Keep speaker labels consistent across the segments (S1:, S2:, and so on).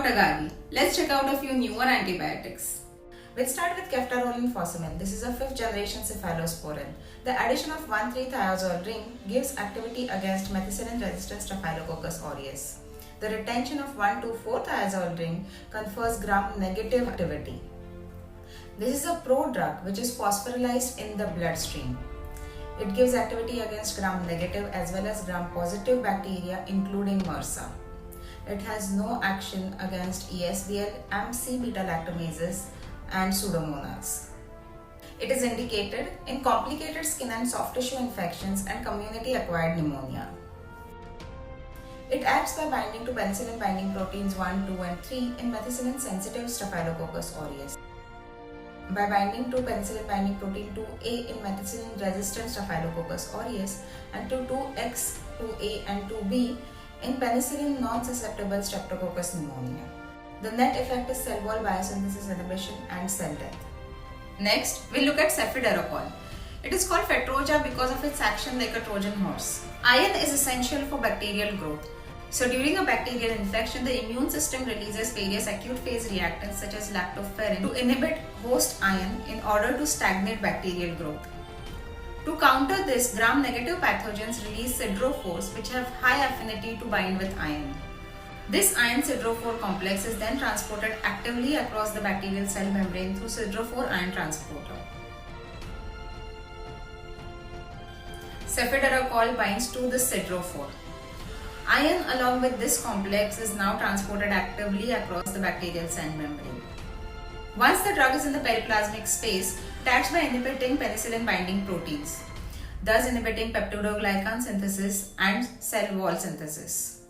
S1: Dr. Gargi. Let's check out a few newer antibiotics. We'll start with ceftaroline fosamin. This is a 5th generation cephalosporin. The addition of 1,3-thiazole ring gives activity against methicillin-resistant Staphylococcus aureus. The retention of 1,2,4-thiazole ring confers gram-negative activity. This is a prodrug which is phosphorylized in the bloodstream. It gives activity against gram-negative as well as gram-positive bacteria including MRSA. It has no action against ESBL, AMP-C beta-lactamases and Pseudomonas. It is indicated in complicated skin and soft tissue infections and community-acquired pneumonia. It acts by binding to penicillin binding proteins 1, 2 and 3 in methicillin-sensitive Staphylococcus aureus, by binding to penicillin binding protein 2A in methicillin-resistant Staphylococcus aureus and to 2X, 2A and 2B in penicillin non-susceptible Streptococcus pneumonia. The net effect is cell wall biosynthesis inhibition and cell death. Next, we'll look at cefiderocol. It is called Fetroja because of its action like a Trojan horse. Iron is essential for bacterial growth. So during a bacterial infection, the immune system releases various acute phase reactants such as lactoferrin to inhibit host iron in order to stagnate bacterial growth. To counter this, gram-negative pathogens release siderophores which have high affinity to bind with iron. This iron siderophore complex is then transported actively across the bacterial cell membrane through siderophore iron transporter. Cefiderocol binds to the siderophore. Iron along with this complex is now transported actively across the bacterial cell membrane. Once the drug is in the periplasmic space, it acts by inhibiting penicillin binding proteins, thus inhibiting peptidoglycan synthesis and cell wall synthesis.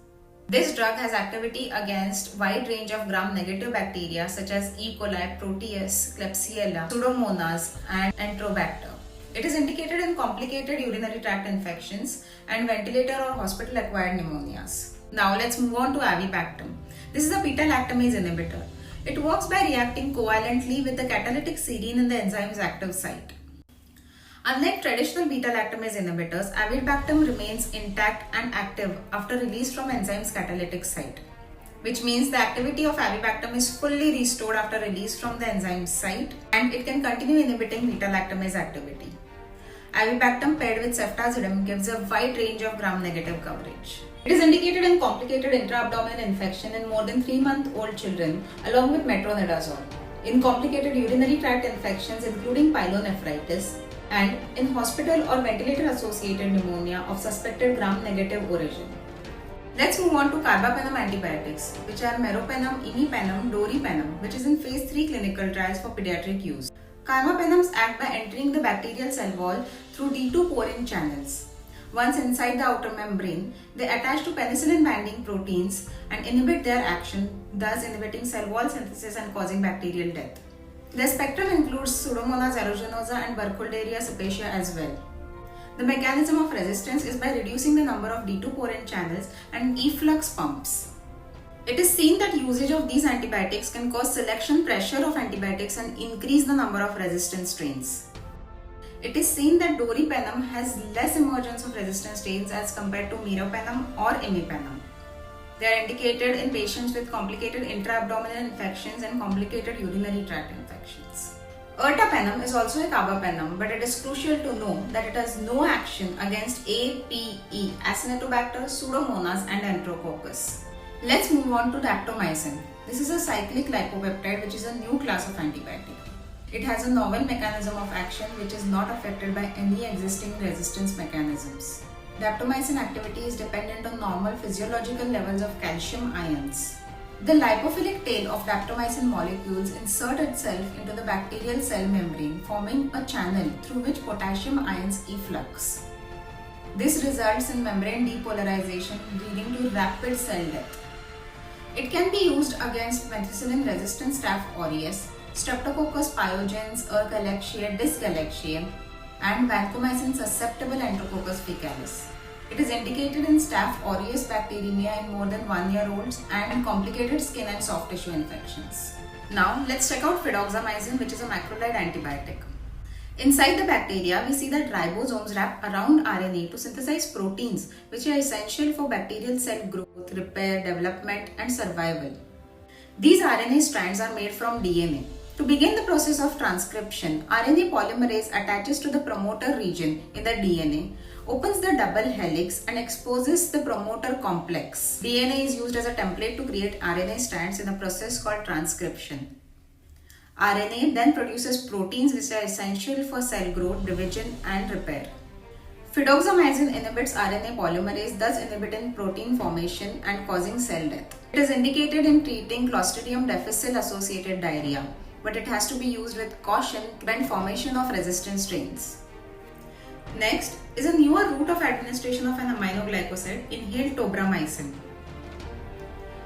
S1: This drug has activity against wide range of gram-negative bacteria such as E. coli, Proteus, Klebsiella, Pseudomonas and Enterobacter. It is indicated in complicated urinary tract infections and ventilator or hospital-acquired pneumonias. Now let's move on to avibactam. This is a beta-lactamase inhibitor. It works by reacting covalently with the catalytic serine in the enzyme's active site. Unlike traditional beta-lactamase inhibitors, avibactam remains intact and active after release from enzyme's catalytic site, which means the activity of avibactam is fully restored after release from the enzyme site and it can continue inhibiting beta-lactamase activity. Avibactam paired with ceftazidime gives a wide range of gram-negative coverage. It is indicated in complicated intra-abdominal infection in more than 3-month-old children along with metronidazole, in complicated urinary tract infections including pyelonephritis, and in hospital or ventilator-associated pneumonia of suspected gram-negative origin. Let's move on to carbapenem antibiotics, which are meropenem, imipenem, doripenem, which is in phase 3 clinical trials for pediatric use. Carbapenems act by entering the bacterial cell wall through D2 porin channels. Once inside the outer membrane, they attach to penicillin binding proteins and inhibit their action, thus inhibiting cell wall synthesis and causing bacterial death. Their spectrum includes Pseudomonas aeruginosa and Burkholderia cepacia as well. The mechanism of resistance is by reducing the number of D2 porin channels and efflux pumps. It is seen that usage of these antibiotics can cause selection pressure of antibiotics and increase the number of resistant strains. It is seen that doripenem has less emergence of resistant strains as compared to meropenem or imipenem. They are indicated in patients with complicated intra-abdominal infections and complicated urinary tract infections. Ertapenem is also a carbapenem, but it is crucial to know that it has no action against APE, Acinetobacter, Pseudomonas and Enterococcus. Let's move on to daptomycin. This is a cyclic lipopeptide which is a new class of antibiotic. It has a novel mechanism of action which is not affected by any existing resistance mechanisms. Daptomycin activity is dependent on normal physiological levels of calcium ions. The lipophilic tail of daptomycin molecules insert itself into the bacterial cell membrane, forming a channel through which potassium ions efflux. This results in membrane depolarization, leading to rapid cell death. It can be used against methicillin-resistant Staph aureus, Streptococcus pyogenes, Ergalactiae, Dysgalactiae, and vancomycin-susceptible Enterococcus faecalis. It is indicated in Staph aureus bacteremia in more than 1-year-olds and in complicated skin and soft tissue infections. Now let's check out fidaxomicin, which is a macrolide antibiotic. Inside the bacteria, we see that ribosomes wrap around RNA to synthesize proteins which are essential for bacterial cell growth, repair, development and survival. These RNA strands are made from DNA. To begin the process of transcription, RNA polymerase attaches to the promoter region in the DNA, opens the double helix and exposes the promoter complex. DNA is used as a template to create RNA strands in a process called transcription. RNA then produces proteins which are essential for cell growth, division and repair. Fidaxomicin inhibits RNA polymerase, thus inhibiting protein formation and causing cell death. It is indicated in treating Clostridium difficile associated diarrhea, but it has to be used with caution to prevent formation of resistant strains. Next is a newer route of administration of an aminoglycoside, inhaled tobramycin.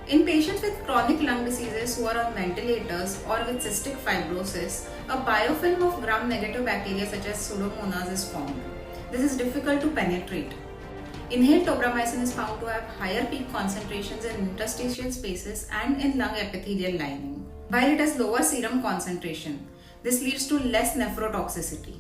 S1: In patients with chronic lung diseases who are on ventilators or with cystic fibrosis, a biofilm of gram-negative bacteria such as Pseudomonas is formed. This is difficult to penetrate. Inhaled tobramycin is found to have higher peak concentrations in interstitial spaces and in lung epithelial lining, while it has lower serum concentration. This leads to less nephrotoxicity.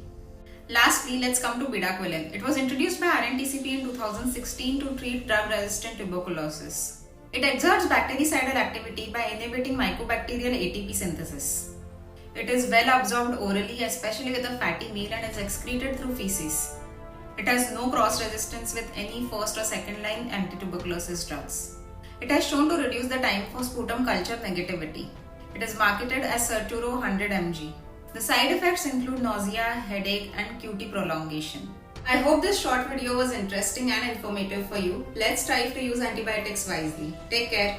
S1: Lastly, let's come to bedaquiline. It was introduced by RNTCP in 2016 to treat drug-resistant tuberculosis. It exerts bactericidal activity by inhibiting mycobacterial ATP synthesis. It is well absorbed orally, especially with a fatty meal, and is excreted through feces. It has no cross-resistance with any first or second line anti-tuberculosis drugs. It has shown to reduce the time for sputum culture negativity. It is marketed as Certuro 100 mg. The side effects include nausea, headache and QT prolongation. I hope this short video was interesting and informative for you. Let's strive to use antibiotics wisely. Take care.